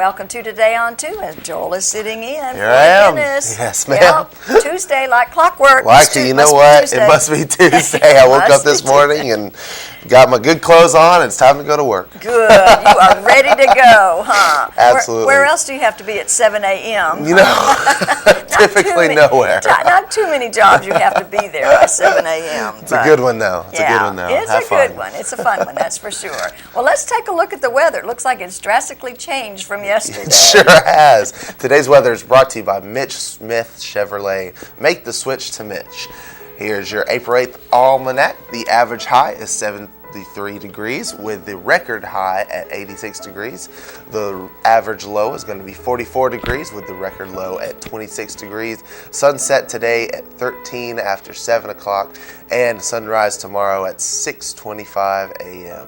welcome to Today on 2 as Joel is sitting in. Here I am. Goodness. Yes, ma'am. Yep. Tuesday, like clockwork. You know what? It must be Tuesday. I woke up this morning and got my good clothes on. It's time to go to work. Good. You are ready to go, huh? Absolutely. Where else do you have to be at 7 a.m.? You know, typically nowhere. Not too many jobs you have to be there by 7 a.m. It's a good one, though. It's a good one. It's a fun one, that's for sure. Well, let's take a look at the weather. It looks like it's drastically changed from yesterday. It sure has. Today's weather is brought to you by Mitch Smith Chevrolet. Make the switch to Mitch. Here's your April 8th almanac. The average high is 73 degrees with the record high at 86 degrees. The average low is going to be 44 degrees with the record low at 26 degrees. Sunset today at 13 after 7 o'clock and sunrise tomorrow at 6:25 a.m.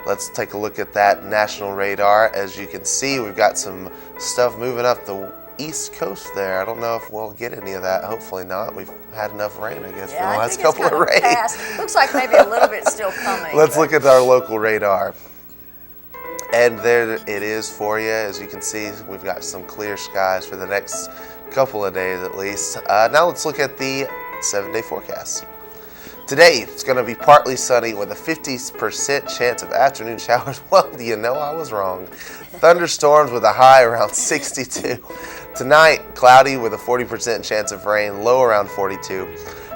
Let's take a look at that national radar. As you can see, we've got some stuff moving up the East Coast there. I don't know if we'll get any of that. Hopefully not. We've had enough rain, I guess, for the last couple of rains. Looks like maybe a little bit still coming. Let's look at our local radar. And there it is for you. As you can see, we've got some clear skies for the next couple of days at least. Now let's look at the 7-day forecast. Today, it's going to be partly sunny with a 50% chance of afternoon showers. Well, you know I was wrong. Thunderstorms with a high around 62. Tonight, cloudy with a 40% chance of rain, low around 42.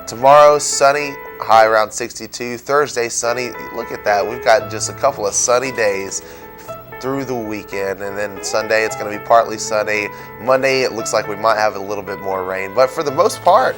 Tomorrow, sunny, high around 62. Thursday, sunny. Look at that. We've got just a couple of sunny days through the weekend. And then Sunday, it's going to be partly sunny. Monday, it looks like we might have a little bit more rain. But for the most part,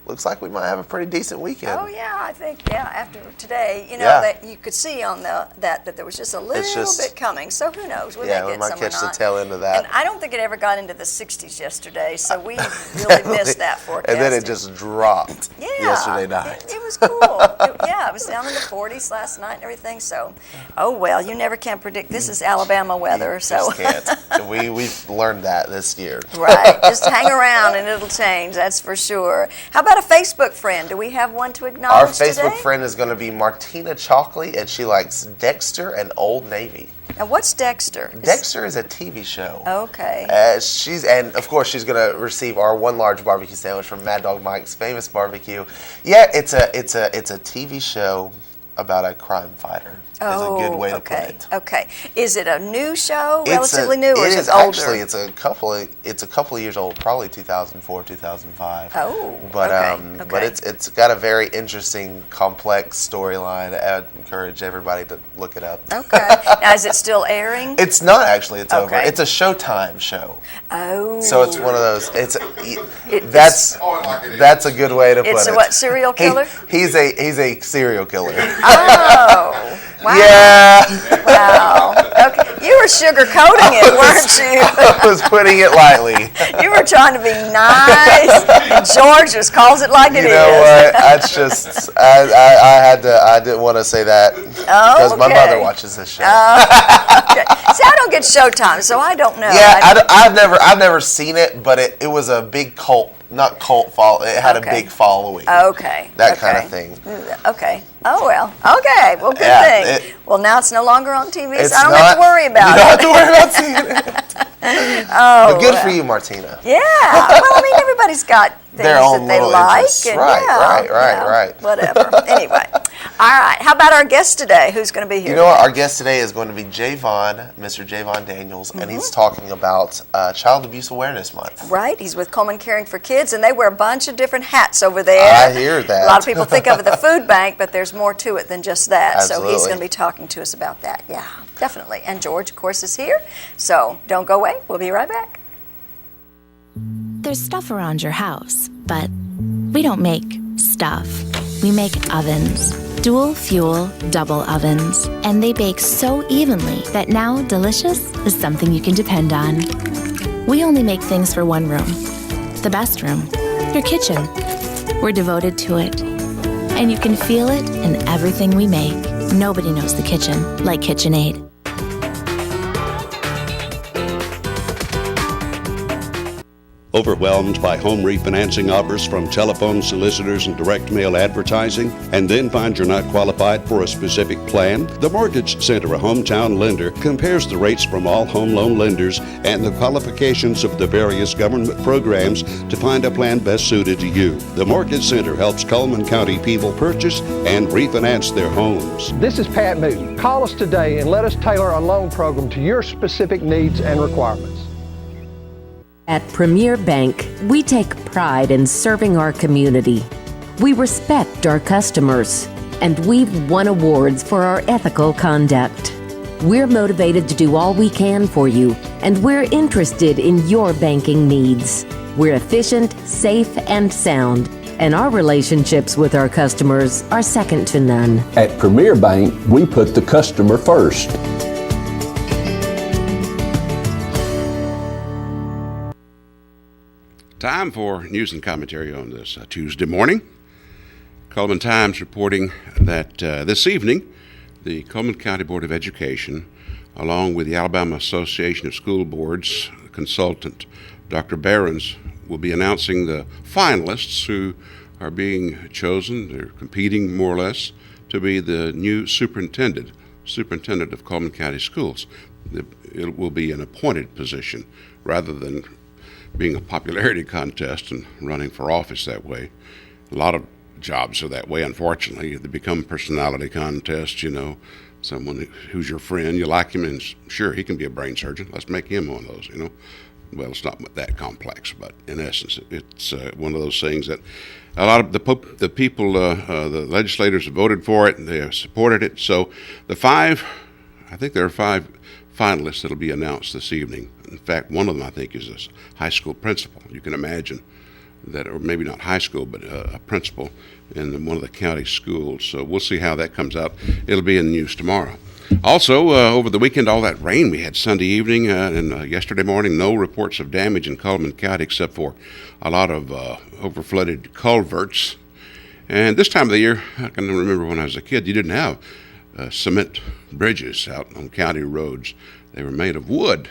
looks like we might have a pretty decent weekend. Oh yeah, I think after today, that you could see on that there was just a little bit coming. So who knows? We might catch the tail end of that. And I don't think it ever got into the 60s yesterday, so we really missed that forecast. And then it just dropped yesterday night. It was cool. It was down in the 40s last night and everything. So, oh well, you never can predict. This is Alabama weather, so just can't. We've learned that this year. Right. Just hang around and it'll change. That's for sure. How about a Facebook friend? Do we have one to acknowledge today? Our Facebook friend is going to be Martina Chalkley, and she likes Dexter and Old Navy. Now, what's Dexter? Dexter is a TV show. Okay. And of course she's going to receive our one large barbecue sandwich from Mad Dog Mike's Famous Barbecue. Yeah, it's a TV show about a crime fighter. Is a good way to put it. Okay. Is it a new show, relatively new, or is it older? Actually, it's a couple of years old, probably 2004, 2005. Oh, but it's got a very interesting, complex storyline. I'd encourage everybody to look it up. Okay. Now, is it still airing? It's not actually. It's over. It's a Showtime show. Oh. So it's one of those. That's a good way to put it. It's a what? Serial killer? He's a serial killer. Oh. Wow. Yeah. Wow. Okay. You were sugarcoating it, weren't you? I was putting it lightly. You were trying to be nice. And George just calls it like it is. You know what? That's just I didn't want to say that because my mother watches this show. Okay. See, I don't get Showtime, so I don't know. Yeah, I've never seen it, but it was a big cult. Not cult follow. It had a big following. Okay. That kind of thing. Okay. Oh well. Okay. Well, good thing. Well, now it's no longer on TV, so I don't have to worry about it. You don't have to worry about seeing it. But good for you, Martina. Yeah. Well, I mean, everybody's got things their own that they little like. Interests. And Right. Whatever. Anyway. All right. How about our guest today? Who's going to be here? You know what? Our guest today is going to be Mr. Javon Daniels, and he's talking about Child Abuse Awareness Month. Right. He's with Cullman Caring for Kids, and they wear a bunch of different hats over there. I hear that. A lot of people think of the food bank, but there's more to it than just that. Absolutely. So he's going to be talking to us about that. Yeah, definitely. And George, of course, is here. So don't go away. We'll be right back. There's stuff around your house, but we don't make stuff. We make ovens. Dual fuel, double ovens. And they bake so evenly that now delicious is something you can depend on. We only make things for one room. The best room. Your kitchen. We're devoted to it. And you can feel it in everything we make. Nobody knows the kitchen like KitchenAid. Overwhelmed by home refinancing offers from telephone solicitors and direct mail advertising, and then find you're not qualified for a specific plan? The Mortgage Center, a hometown lender, compares the rates from all home loan lenders and the qualifications of the various government programs to find a plan best suited to you. The Mortgage Center helps Cullman County people purchase and refinance their homes. This is Pat Newton. Call us today and let us tailor a loan program to your specific needs and requirements. At Premier Bank, we take pride in serving our community. We respect our customers, and we've won awards for our ethical conduct. We're motivated to do all we can for you, and we're interested in your banking needs. We're efficient, safe, and sound, and our relationships with our customers are second to none. At Premier Bank, we put the customer first. Time for news and commentary on this Tuesday morning. Cullman Times reporting that this evening, the Cullman County Board of Education, along with the Alabama Association of School Boards consultant, Dr. Behrens, will be announcing the finalists who are being chosen. They're competing more or less to be the new superintendent of Cullman County Schools. It will be an appointed position rather than being a popularity contest and running for office that way. A lot of jobs are that way, unfortunately. They become personality contests, someone who's your friend, you like him, and sure, he can be a brain surgeon. Let's make him one of those, Well, it's not that complex, but in essence, it's one of those things that a lot of the people, the legislators have voted for it, and they have supported it. So I think there are 5 finalists that will be announced this evening. In fact, one of them, I think, is a high school principal. You can imagine that, or maybe not high school, but a principal in one of the county schools. So we'll see how that comes out. It'll be in the news tomorrow. Also, over the weekend, all that rain we had Sunday evening and yesterday morning, no reports of damage in Cullman County except for a lot of overflooded culverts. And this time of the year, I can remember when I was a kid, you didn't have cement bridges out on county roads. They were made of wood.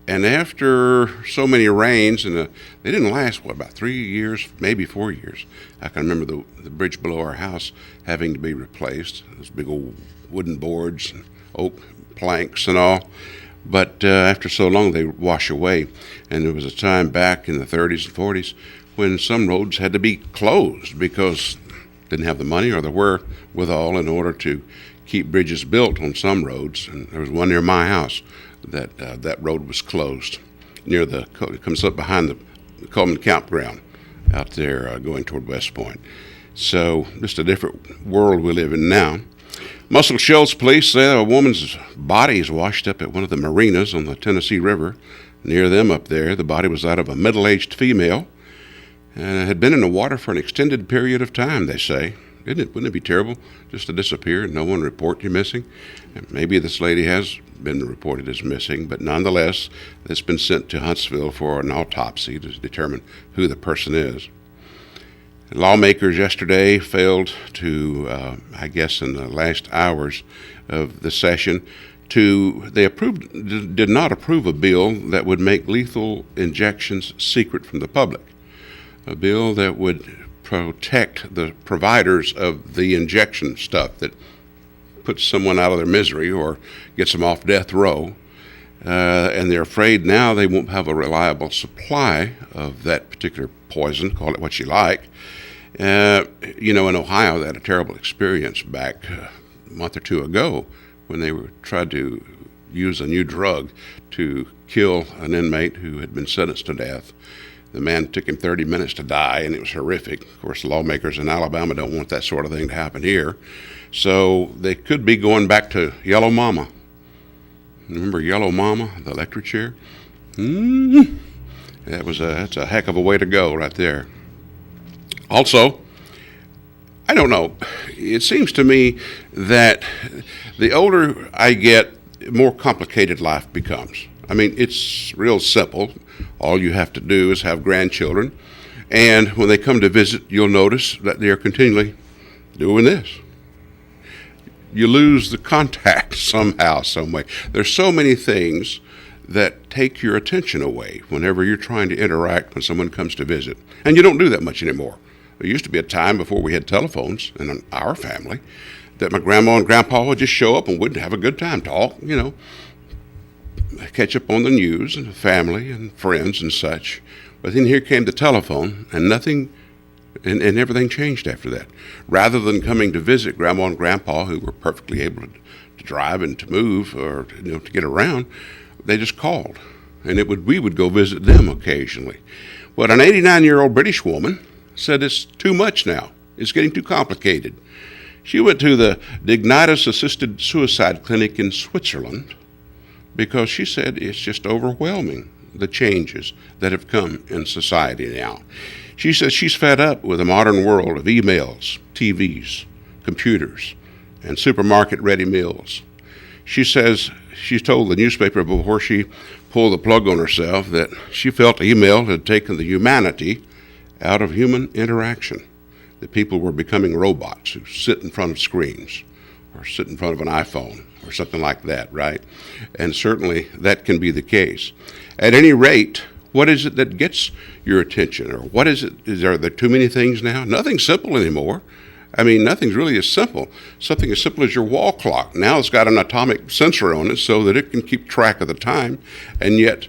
And after so many rains, and they didn't last, about 3 years, maybe 4 years. I can remember the bridge below our house having to be replaced. Those big old wooden boards and oak planks and all. But after so long, they wash away. And there was a time back in the 30s and 40s when some roads had to be closed because didn't have the money or the wherewithal in order to keep bridges built on some roads. And there was one near my house that road was closed near it comes up behind the Cullman campground out there going toward West Point. So just a different world we live in now. Muscle Shoals police say a woman's body is washed up at one of the marinas on the Tennessee River. Near them up there, the body was that of a middle-aged female and had been in the water for an extended period of time, they say. Wouldn't it be terrible just to disappear and no one report you missing? And maybe this lady has been reported as missing, but nonetheless, it's been sent to Huntsville for an autopsy to determine who the person is. Lawmakers yesterday failed to, I guess in the last hours of the session, did not approve a bill that would make lethal injections secret from the public. A bill that would protect the providers of the injection stuff that puts someone out of their misery or gets them off death row. And they're afraid now they won't have a reliable supply of that particular poison, call it what you like. In Ohio, they had a terrible experience back a month or two ago when they tried to use a new drug to kill an inmate who had been sentenced to death. The man took him 30 minutes to die, and it was horrific. Of course, the lawmakers in Alabama don't want that sort of thing to happen here. So they could be going back to Yellow Mama. Remember Yellow Mama, the electric chair? That's a heck of a way to go right there. Also, I don't know. It seems to me that the older I get, the more complicated life becomes. I mean, it's real simple. All you have to do is have grandchildren. And when they come to visit, you'll notice that they're continually doing this. You lose the contact somehow, some way. There's so many things that take your attention away whenever you're trying to interact when someone comes to visit. And you don't do that much anymore. There used to be a time before we had telephones in our family that my grandma and grandpa would just show up and we'd have a good time, talk, catch up on the news and family and friends and such. But then here came the telephone, and nothing, and everything changed after that. Rather than coming to visit grandma and grandpa, who were perfectly able to drive and to move or to get around, they just called, and we would go visit them occasionally. But an 89-year-old British woman said it's too much now. It's getting too complicated. She went to the Dignitas Assisted Suicide Clinic in Switzerland because she said it's just overwhelming, the changes that have come in society now. She says she's fed up with the modern world of emails, TVs, computers, and supermarket-ready meals. She says she told the newspaper before she pulled the plug on herself that she felt email had taken the humanity out of human interaction, that people were becoming robots who sit in front of screens or sit in front of an iPhone or something like that, right? And certainly that can be the case. At any rate, what is it that gets your attention? Or what is it? Are there too many things now? Nothing's simple anymore. I mean, nothing's really as simple. Something as simple as your wall clock. Now it's got an atomic sensor on it so that it can keep track of the time. And yet,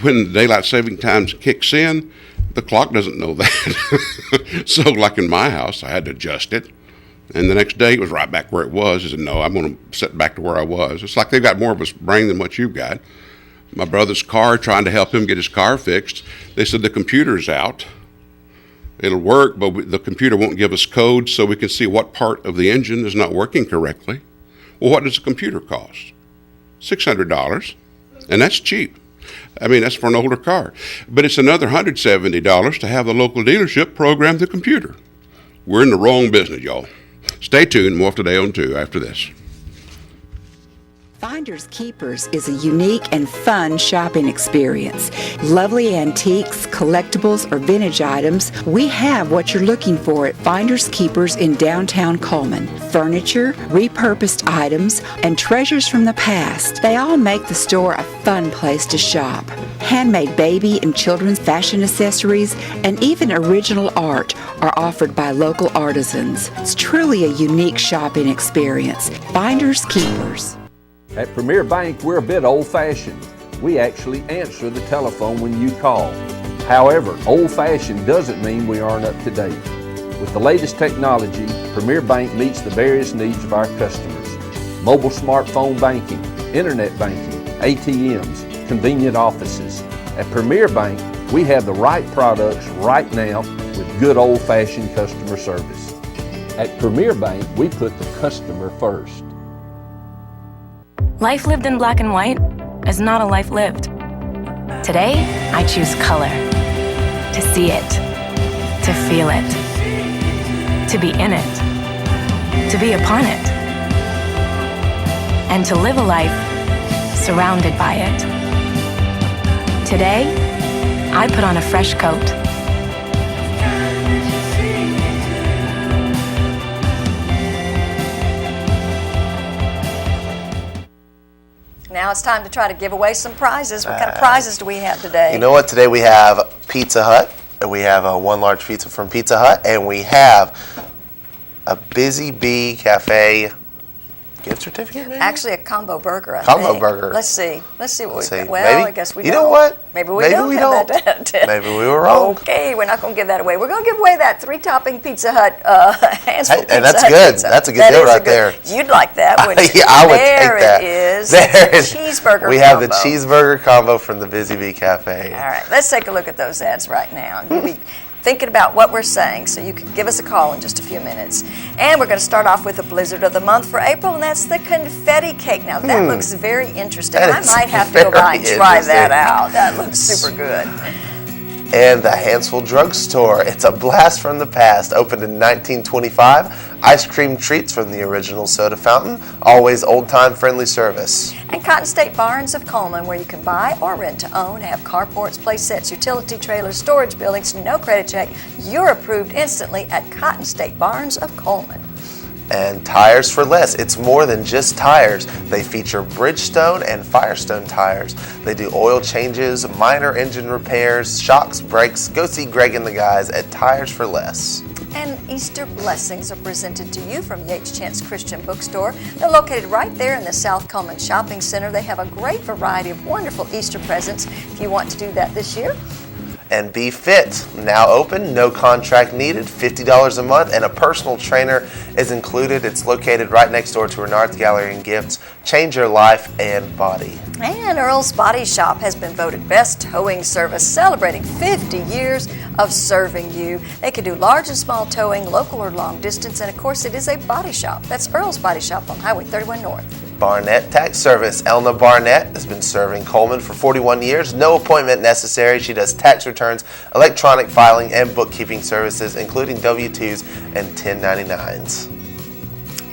when daylight saving time kicks in, the clock doesn't know that. So like in my house, I had to adjust it. And the next day it was right back where it was. I said, no, I'm going to set back to where I was. It's like they've got more of a brain than what you've got. My brother's car, trying to help him get his car fixed, they said the computer's out. It'll work, but the computer won't give us code so we can see what part of the engine is not working correctly. Well, what does a computer cost? $600, and that's cheap. I mean, that's for an older car. But it's another $170 to have the local dealership program the computer. We're in the wrong business, y'all. Stay tuned. More Today on 2 after this. Finders Keepers is a unique and fun shopping experience. Lovely antiques, collectibles, or vintage items, we have what you're looking for at Finders Keepers in downtown Cullman. Furniture, repurposed items, and treasures from the past. They all make the store a fun place to shop. Handmade baby and children's fashion accessories and even original art are offered by local artisans. It's truly a unique shopping experience. Finders Keepers. At Premier Bank, we're a bit old-fashioned. We actually answer the telephone when you call. However, old-fashioned doesn't mean we aren't up to date. With the latest technology, Premier Bank meets the various needs of our customers. Mobile smartphone banking, internet banking, ATMs, convenient offices. At Premier Bank, we have the right products right now with good old-fashioned customer service. At Premier Bank, we put the customer first. Life lived in black and white is not a life lived. Today, I choose color. To see it. To feel it. To be in it. To be upon it. And to live a life surrounded by it. Today, I put on a fresh coat. Now it's time to try to give away some prizes. What kind of prizes do we have today? You know what? Today we have Pizza Hut. We have one large pizza from Pizza Hut, and we have a Busy Bee Cafe gift certificate, maybe? Actually, a combo burger, I Combo think. burger. Let's see what we've got. Well, Maybe. I guess we You don't. know what? Maybe we don't have that. Maybe we were wrong. Okay, we're not going to give that away. We're going to give away that 3-topping Pizza Hut, hands-full Pizza and that's Hut good. pizza. That's a good That deal is right there. You'd like that, wouldn't you? Yeah, I would take that. There it is. There It's it a is. cheeseburger We have the combo. cheeseburger combo from the Busy Bee Cafe. All right, let's take a look at those ads right now. You'll be thinking about what we're saying, so you can give us a call in just a few minutes. And we're going to start off with the blizzard of the month for April, and that's the confetti cake. Now, that looks very interesting. That I is might have to go by and very try that interesting. out. That looks super good. And the Hansel Drugstore. It's a blast from the past. Opened in 1925. Ice cream treats from the original soda fountain. Always old-time friendly service. And Cotton State Barns of Cullman, where you can buy or rent to own, have carports, play sets, utility trailers, storage buildings, no credit check. You're approved instantly at Cotton State Barns of Cullman. And Tires for Less. It's more than just tires. They feature Bridgestone and Firestone tires. They do oil changes, minor engine repairs, shocks, brakes. Go see Greg and the guys at Tires for Less. And Easter blessings are presented to you from Yates Chance Christian Bookstore. They're located right there in the South Cullman Shopping Center. They have a great variety of wonderful Easter presents if you want to do that this year. And Be Fit, now open, no contract needed, $50 a month, and a personal trainer is included. It's located right next door to Renard's Gallery and Gifts. Change your life and body. And Earl's Body Shop has been voted best towing service, celebrating 50 years of serving you. They can do large and small towing, local or long distance, and of course it is a body shop. That's Earl's Body Shop on Highway 31 North. Barnett Tax Service. Elna Barnett has been serving Cullman for 41 years. No appointment necessary. She does tax returns, electronic filing, and bookkeeping services, including W-2s and 1099s.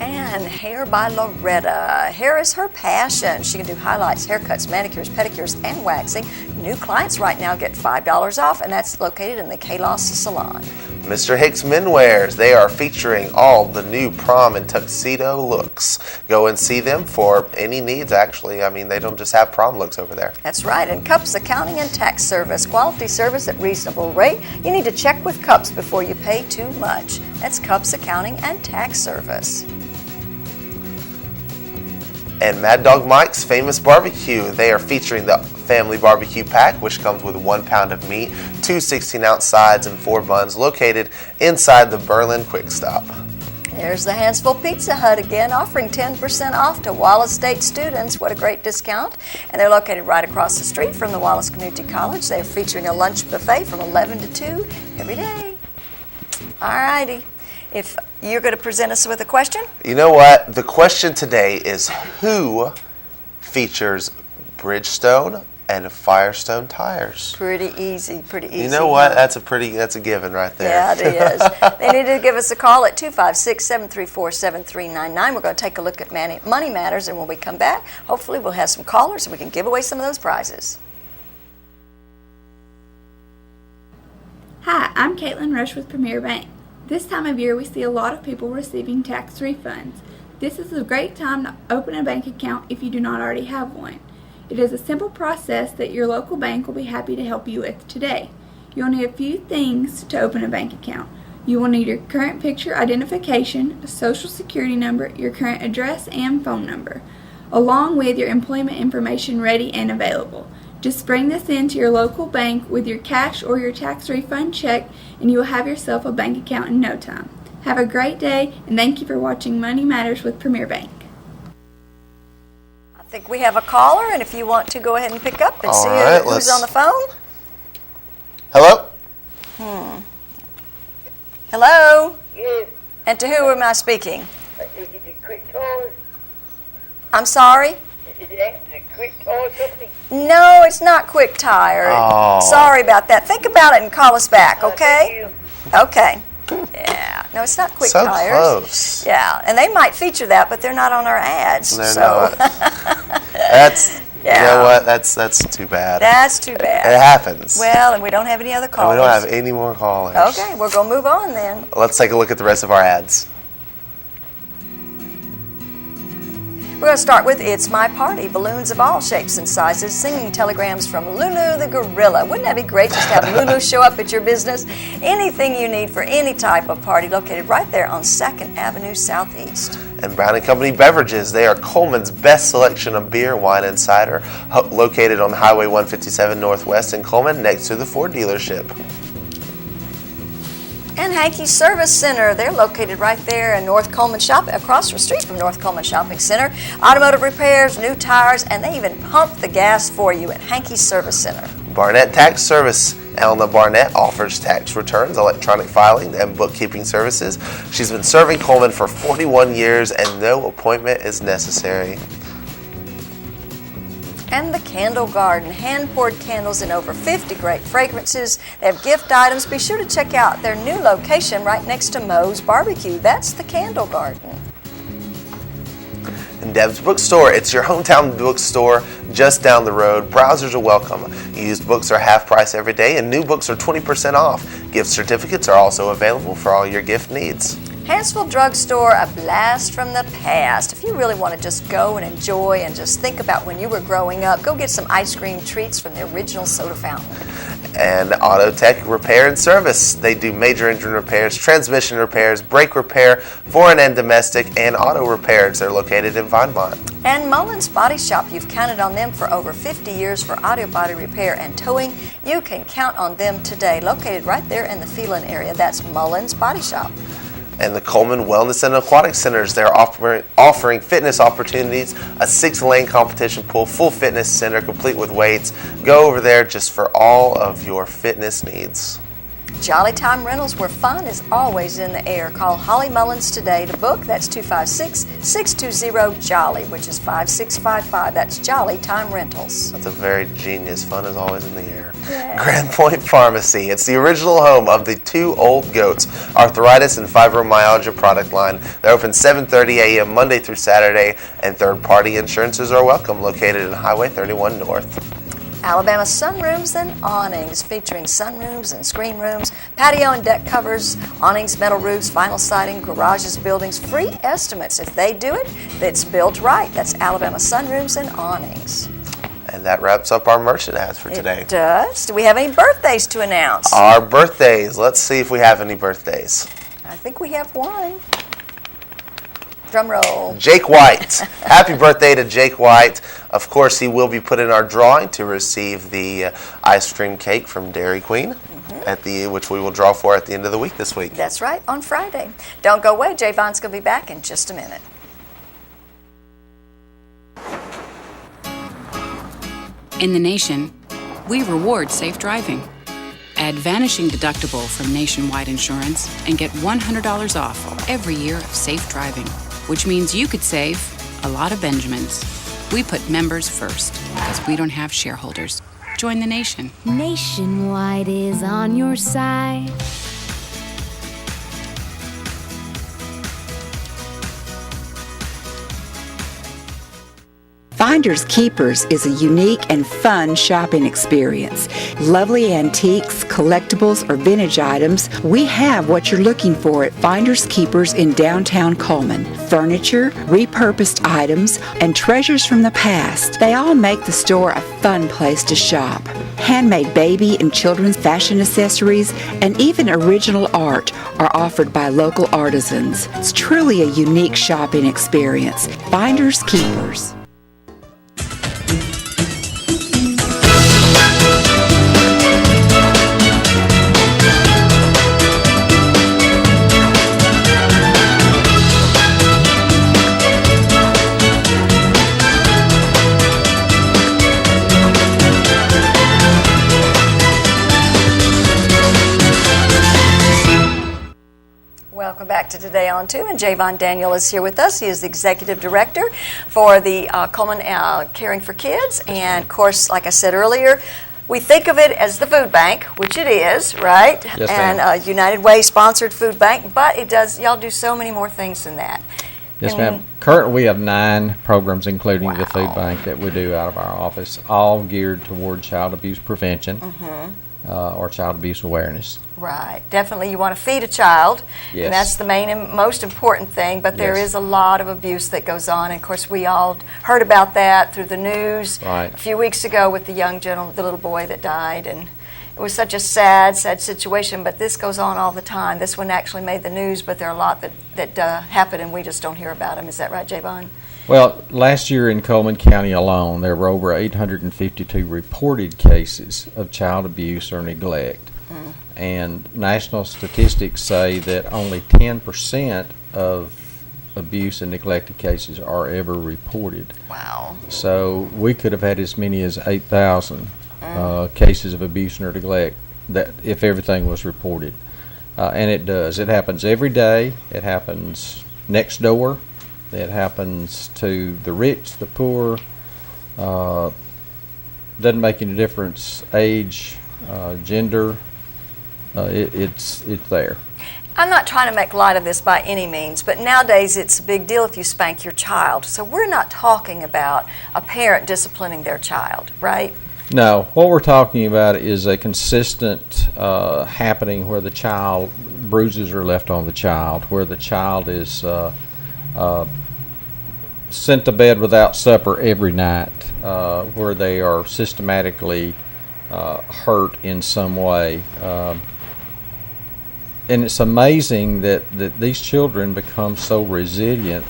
And Hair by Loretta. Hair is her passion. She can do highlights, haircuts, manicures, pedicures, and waxing. New clients right now get $5 off, and that's located in the Kalos Salon. Mr. Hicks Menwears. They are featuring all the new prom and tuxedo looks. Go and see them for any needs, actually. I mean, they don't just have prom looks over there. That's right. And Cups Accounting and Tax Service. Quality service at reasonable rate. You need to check with Cups before you pay too much. That's Cups Accounting and Tax Service. And Mad Dog Mike's Famous Barbecue. They are featuring the Family Barbecue Pack, which comes with 1 pound of meat, 2 16-ounce sides, and 4 buns, located inside the Berlin Quick Stop. There's the Hansville Pizza Hut again, offering 10% off to Wallace State students. What a great discount. And they're located right across the street from the Wallace Community College. They're featuring a lunch buffet from 11 to 2 every day. All righty. If you're going to present us with a question? You know what? The question today is who features Bridgestone and Firestone tires? Pretty easy. You know what? That's a given right there. Yeah, it is. They need to give us a call at 256-734-7399. We're going to take a look at Money Matters, and when we come back, hopefully we'll have some callers and we can give away some of those prizes. Hi, I'm Caitlin Rush with Premier Bank. This time of year, we see a lot of people receiving tax refunds. This is a great time to open a bank account if you do not already have one. It is a simple process that your local bank will be happy to help you with today. You'll need a few things to open a bank account. You will need your current picture identification, a social security number, your current address and phone number, along with your employment information ready and available. Just bring this into your local bank with your cash or your tax refund check, and you will have yourself a bank account in no time. Have a great day, and thank you for watching Money Matters with Premier Bank. I think we have a caller, and if you want to go ahead and pick up and see who's on the phone. Hello? Hello? Yes. And to who am I speaking? Is it Quick Tires? I'm sorry? Is it actually a Quick Tire company? No, it's not Quick Tire. Oh. Sorry about that. Think about it and call us back, okay? Thank you. Okay. Yeah. No, it's not Quick So Tires. close. Yeah, and they might feature that, but they're not on our ads. They're so. not. You know what? That's too bad. That's too bad. It happens. Well, and we don't have any other And callers. we don't have any more callers. Okay, we're going to move on then. Let's take a look at the rest of our ads. We're going to start with It's My Party. Balloons of all shapes and sizes, singing telegrams from Lulu the Gorilla. Wouldn't that be great just to have Lulu show up at your business? Anything you need for any type of party, located right there on 2nd Avenue Southeast. And Brown & Company Beverages. They are Cullman's best selection of beer, wine, and cider, located on Highway 157 Northwest in Cullman, next to the Ford dealership. And Hankey's Service Center. They're located right there in North Cullman across the street from North Cullman Shopping Center. Automotive repairs, new tires, and they even pump the gas for you at Hankey's Service Center. Barnett Tax Service. Elna Barnett offers tax returns, electronic filing, and bookkeeping services. She's been serving Cullman for 41 years, and no appointment is necessary. And the Candle Garden, hand-poured candles in over 50 great fragrances. They have gift items. Be sure to check out their new location right next to Moe's Barbecue. That's the Candle Garden. And Deb's Bookstore. It's your hometown bookstore just down the road. Browsers are welcome. Used books are half price every day, and new books are 20% off. Gift certificates are also available for all your gift needs. Hansville Drugstore, a blast from the past. If you really want to just go and enjoy and just think about when you were growing up, go get some ice cream treats from the original soda fountain. And Auto Tech Repair and Service. They do major engine repairs, transmission repairs, brake repair, foreign and domestic, and auto repairs. They're located in Vinemont. And Mullins Body Shop, you've counted on them for over 50 years for auto body repair and towing. You can count on them today, located right there in the Phelan area. That's Mullins Body Shop. And the Cullman Wellness and Aquatic Centers. They're offering fitness opportunities, a 6-lane competition pool, full fitness center complete with weights. Go over there just for all of your fitness needs. Jolly Time Rentals, where fun is always in the air. Call Holly Mullins today to book. That's 256-620-JOLLY, which is 5655. That's Jolly Time Rentals. That's a very genius. Fun is always in the air. Yeah. Grand Point Pharmacy. It's the original home of the Two Old Goats arthritis and fibromyalgia product line. They're open 7:30 a.m. Monday through Saturday, and third-party insurances are welcome. Located in Highway 31 North. Alabama Sunrooms and Awnings, featuring sunrooms and screen rooms, patio and deck covers, awnings, metal roofs, vinyl siding, garages, buildings, free estimates. If they do it, it's built right. That's Alabama Sunrooms and Awnings. And that wraps up our merchant ads for today. It does. Do we have any birthdays to announce? Our birthdays. Let's see if we have any birthdays. I think we have one. Drum roll. Jake White. Happy birthday to Jake White. Of course, he will be put in our drawing to receive the ice cream cake from Dairy Queen, which we will draw for at the end of the week this week. That's right, on Friday. Don't go away. Javon's going to be back in just a minute. In the nation, we reward safe driving. Add Vanishing Deductible from Nationwide Insurance and get $100 off every year of safe driving, which means you could save a lot of Benjamins. We put members first because we don't have shareholders. Join the nation. Nationwide is on your side. Finders Keepers is a unique and fun shopping experience. Lovely antiques, collectibles, or vintage items, we have what you're looking for at Finders Keepers in downtown Cullman. Furniture, repurposed items, and treasures from the past. They all make the store a fun place to shop. Handmade baby and children's fashion accessories and even original art are offered by local artisans. It's truly a unique shopping experience. Finders Keepers. Welcome back to Today on 2, and Javon Daniels is here with us. He is the Executive Director for the Cullman Caring for Kids, and of course, like I said earlier, we think of it as the food bank, which it is, right? Yes, and United Way sponsored food bank, but it does, y'all do so many more things than that. Yes, ma'am. Currently, we have 9 programs, including the food bank, that we do out of our office, all geared toward child abuse prevention or child abuse awareness. Right. Definitely you want to feed a child, Yes. and that's the main and most important thing, but there Yes. is a lot of abuse that goes on, and of course we all heard about that through the news Right. a few weeks ago with the young gentleman, the little boy that died, and it was such a sad situation, but this goes on all the time. This one actually made the news, but there are a lot that happen and we just don't hear about them. Is that right, Javon? Well, last year in Cullman County alone, there were over 852 reported cases of child abuse or neglect. And national statistics say that only 10% of abuse and neglected cases are ever reported. Wow. So we could have had as many as 8,000 cases of abuse or neglect that if everything was reported. And it does. It happens every day. It happens next door. It happens to the rich, the poor. Doesn't make any difference, age, gender. It's there. I'm not trying to make light of this by any means, but nowadays it's a big deal if you spank your child. So we're not talking about a parent disciplining their child, right? No, what we're talking about is a consistent happening where the child bruises are left on the child, where the child is sent to bed without supper every night, where they are systematically hurt in some way. And it's amazing that these children become so resilient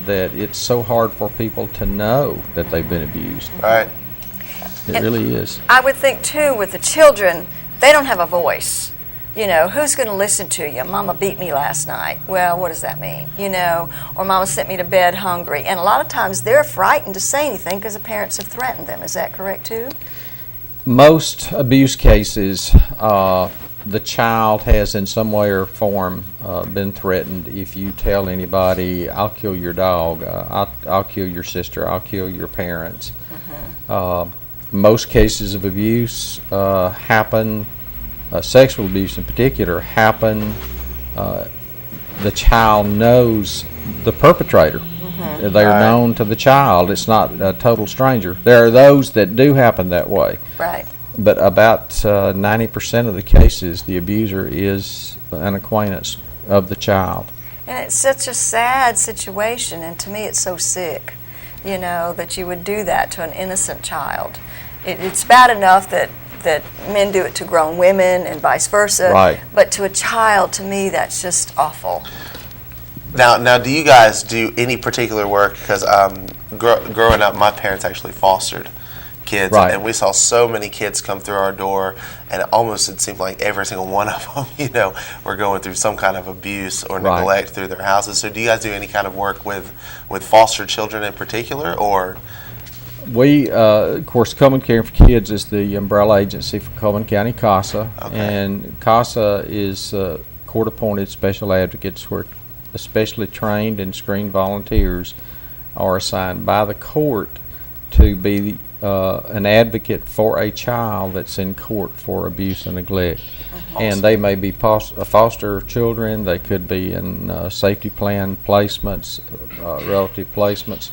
that it's so hard for people to know that they've been abused. Right. It really is. I would think, too, with the children, they don't have a voice. You know, who's going to listen to you? Mama beat me last night. Well, what does that mean? You know, or Mama sent me to bed hungry. And a lot of times they're frightened to say anything because the parents have threatened them. Is that correct, too? Most abuse cases, the child has in some way or form been threatened. If you tell anybody, I'll kill your dog, I'll kill your sister, I'll kill your parents. Most cases of abuse happen, sexual abuse in particular, happen, the child knows the perpetrator. They are known to the child. It's not a total stranger. There are those that do happen that way. Right. But about 90% of the cases, the abuser is an acquaintance of the child. And it's such a sad situation, and to me it's so sick, you know, that you would do that to an innocent child. It's bad enough that men do it to grown women and vice versa, right. But to a child, to me, that's just awful. Now, do you guys do any particular work? Because growing up, my parents actually fostered kids, right. And we saw so many kids come through our door, and it seemed like every single one of them, you know, were going through some kind of abuse or neglect right. through their houses. So do you guys do any kind of work with foster children in particular, or? We, of course, Cullman Caring for Kids is the umbrella agency for Cullman County CASA, and CASA is court-appointed special advocates where especially trained and screened volunteers are assigned by the court to be an advocate for a child that's in court for abuse and neglect. Awesome. And they may be foster children, they could be in safety plan placements, relative placements.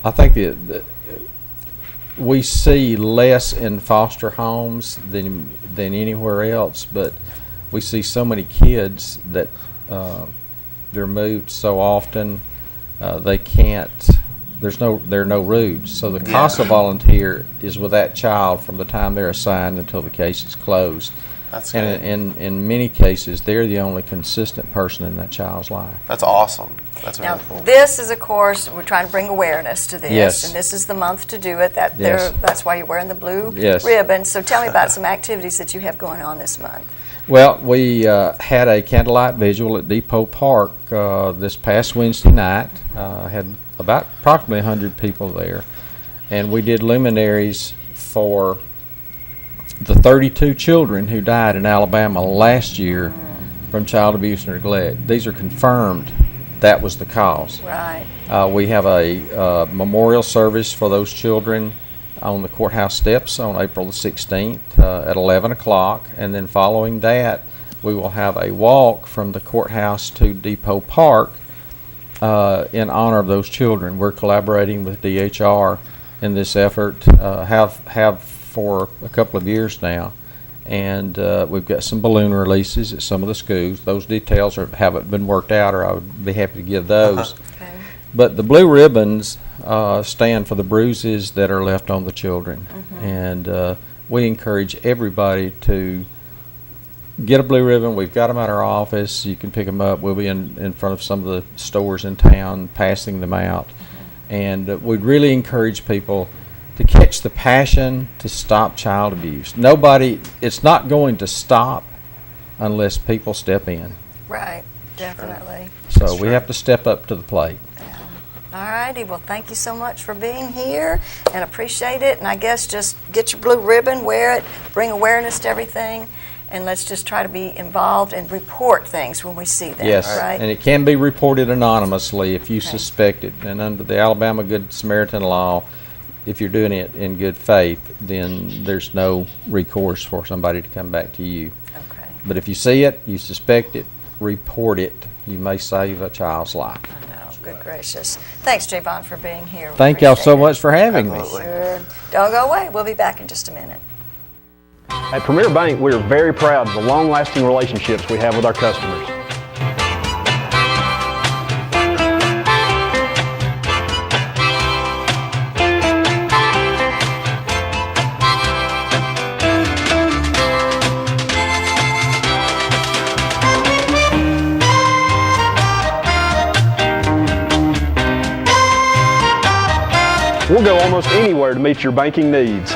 I think that we see less in foster homes than anywhere else, but we see so many kids that they're moved so often they can't. There are no roots. So the CASA volunteer is with that child from the time they're assigned until the case is closed. That's good. And in many cases, they're the only consistent person in that child's life. That's awesome. That's really cool. This is, of course, we're trying to bring awareness to this, yes. And this is the month to do it. Yes. That's why you're wearing the blue yes. ribbon. So tell me about some activities that you have going on this month. Well, we had a candlelight vigil at Depot Park this past Wednesday night. Had about approximately 100 people there, and we did luminaries for the 32 children who died in Alabama last year from child abuse and neglect. These are confirmed that was the cause. Right. We have a memorial service for those children on the courthouse steps on April the 16th at 11 o'clock, and then following that we will have a walk from the courthouse to Depot Park in honor of those children. We're collaborating with DHR in this effort, have for a couple of years now, and we've got some balloon releases at some of the schools. Those details haven't been worked out, or I would be happy to give those. Okay. But the blue ribbons stand for the bruises that are left on the children, and we encourage everybody to get a blue ribbon. We've got them at our office. You can pick them up. We'll be in front of some of the stores in town passing them out. And we'd really encourage people to catch the passion to stop child abuse. It's not going to stop unless people step in. Right, definitely. So we have to step up to the plate. All righty, well, thank you so much for being here, and appreciate it. And I guess just get your blue ribbon, wear it, bring awareness to everything, and let's just try to be involved and report things when we see them. Yes, right? and it can be reported anonymously if you suspect it. And under the Alabama Good Samaritan law, if you're doing it in good faith, then there's no recourse for somebody to come back to you. Okay. But if you see it, you suspect it, report it. You may save a child's life. I know. Good gracious. Thanks, Javon, for being here. Thank y'all so much for having me. Sure. Don't go away. We'll be back in just a minute. At Premier Bank, we are very proud of the long-lasting relationships we have with our customers. We'll go almost anywhere to meet your banking needs.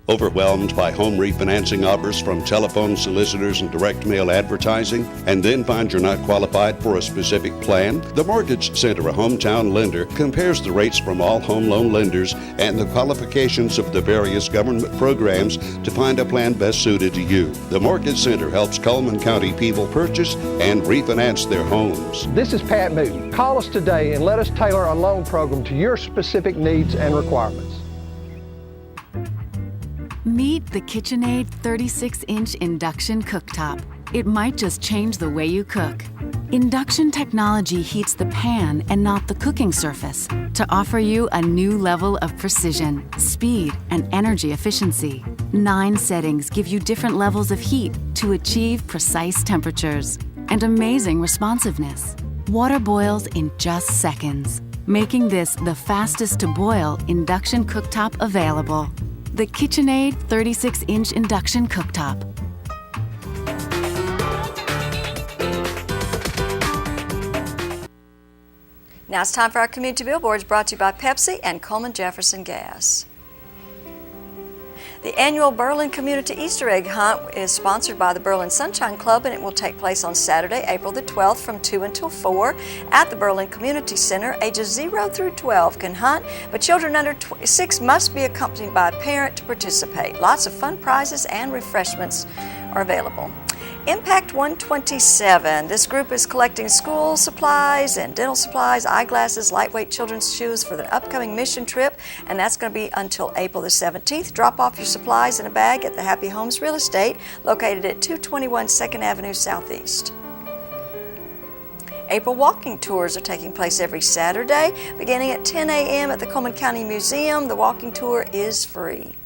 Overwhelmed by home refinancing offers from telephone solicitors and direct mail advertising, and then find you're not qualified for a specific plan? The Mortgage Center, a hometown lender, compares the rates from all home loan lenders and the qualifications of the various government programs to find a plan best suited to you. The Mortgage Center helps Cullman County people purchase and refinance their homes. This is Pat Newton. Call us today and let us tailor a loan program to your specific needs and requirements. Meet the KitchenAid 36-inch induction cooktop. It might just change the way you cook. Induction technology heats the pan and not the cooking surface to offer you a new level of precision, speed, and energy efficiency. 9 settings give you different levels of heat to achieve precise temperatures and amazing responsiveness. Water boils in just seconds, making this the fastest to boil induction cooktop available. The KitchenAid 36-inch induction cooktop. Now it's time for our community billboards, brought to you by Pepsi and Coleman Jefferson Gas. The annual Berlin Community Easter Egg Hunt is sponsored by the Berlin Sunshine Club, and it will take place on Saturday, April the 12th from 2 until 4 at the Berlin Community Center. Ages 0 through 12 can hunt, but children under 6 must be accompanied by a parent to participate. Lots of fun prizes and refreshments are available. Impact 127. This group is collecting school supplies and dental supplies, eyeglasses, lightweight children's shoes for the upcoming mission trip, and that's going to be until April the 17th. Drop off your supplies in a bag at the Happy Homes Real Estate, located at 221 2nd Avenue Southeast. April walking tours are taking place every Saturday, beginning at 10 a.m. at the Cullman County Museum. The walking tour is free.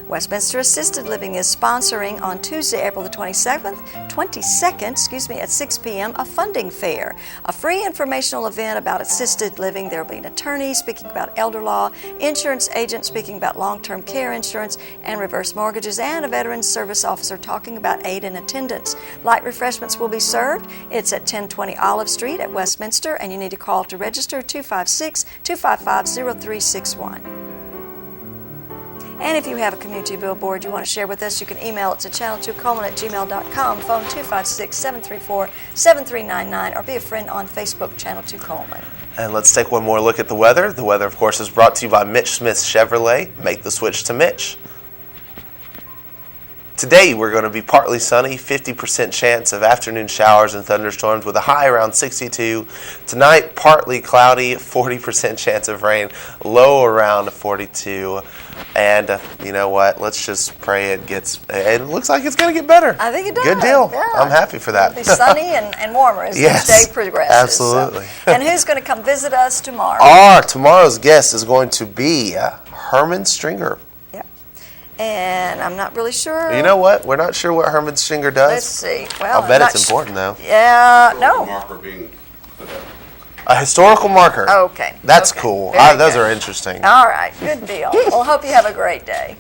Westminster Assisted Living is sponsoring on Tuesday, April the 22nd, at 6 p.m. a funding fair, a free informational event about assisted living. There will be an attorney speaking about elder law, insurance agent speaking about long-term care insurance and reverse mortgages, and a veterans service officer talking about aid and attendance. Light refreshments will be served. It's at 1020 Olive Street at Westminster, and you need to call to register 256-255-0361. And if you have a community billboard you want to share with us, you can email it to channel2coleman@gmail.com, phone 256-734-7399, or be a friend on Facebook, Channel 2 Coleman. And let's take one more look at the weather. The weather, of course, is brought to you by Mitch Smith Chevrolet. Make the switch to Mitch. Today we're going to be partly sunny, 50% chance of afternoon showers and thunderstorms with a high around 62. Tonight, partly cloudy, 40% chance of rain, low around 42. And you know what? Let's just pray it looks like it's going to get better. I think it does. Good deal. Yeah. I'm happy for that. It'll be sunny and warmer as yes, each day progresses. Absolutely. So. And who's going to come visit us tomorrow? Tomorrow's guest is going to be Herman Stringer. And I'm not really sure. You know what? We're not sure what Herman Stringer does. Let's see. Well, I'll bet it's important, though. Yeah, no. Marker being put up. A historical marker. Okay. That's cool. Those are interesting. All right. Good deal. Well, hope you have a great day.